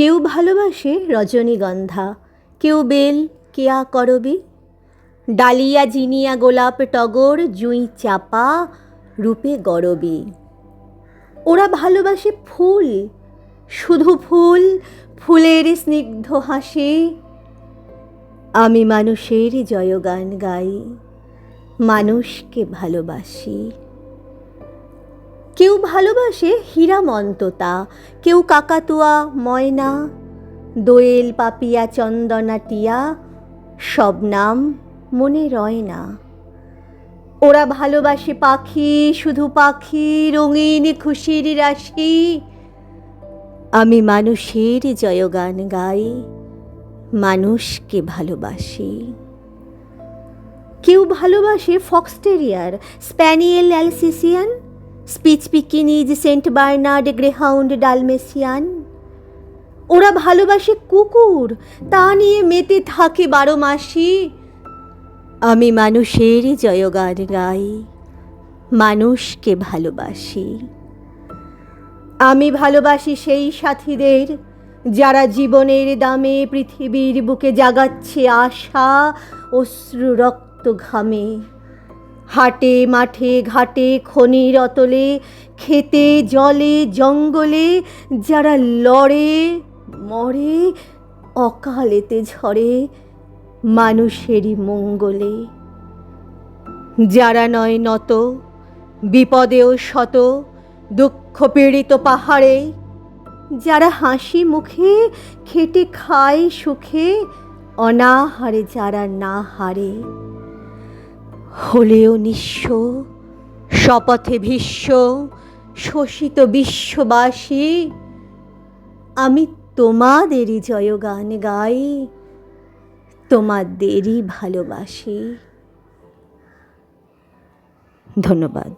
কেউ ভালোবাসে রজনীগন্ধা, কেউ বেল, কেয়া করবী, ডালিয়া, জিনিয়া, গোলাপ, টগর, জুঁই, চাপা, রূপে গরবী। ওরা ভালোবাসে ফুল, শুধু ফুল, ফুলের স্নিগ্ধ হাসি। আমি মানুষের জয়গান গাই, মানুষকে ভালোবাসি। কেউ ভালোবাসে হীরামন্ততা, কেউ কাকাতুয়া, ময়না, দোয়েল, পাপিয়া, চন্দনা, টিয়া, সব নাম মনে রয় না। ওরা ভালোবাসে পাখি, শুধু পাখি, রঙিন খুশির রাশি। আমি মানুষের জয়গান গাই, মানুষকে ভালোবাসি। কেউ ভালোবাসে fox terrier, spaniel, Alsatian, spitz Pekingese, Saint Bernard, greyhound, Dalmatian. ওরা ভালোবাসে কুকুর, তা নিয়ে মেতে থাকে 12 মাসই। আমি মানুষের জয়গান গাই, মানুষকে ভালোবাসি। আমি ভালোবাসি সেই সাথীদের যারা জীবনের দামে পৃথিবীর বুকে জাগাচ্ছে আশা, অশ্রু, রক্ত, ঘামে। হাটে, মাঠে, ঘাটে, খনির অতলে, খেতে, জলে, জঙ্গলে যারা লড়ে, মরে, অকালেতে ঝরে মানুষেরই মঙ্গলে। যারা নয় নত, বিপদেও শত, দুঃখ পীড়িত পাহাড়ে, যারা হাসি মুখে খেটে খায় সুখে, অনাহারে যারা না হারে। হলেও নিঃস্ব, শপথে ভীষ্ম, শোষিত বিশ্ববাসী, আমি তোমাদেরই জয়গান গাই, তোমাদেরই ভালোবাসি। ধন্যবাদ।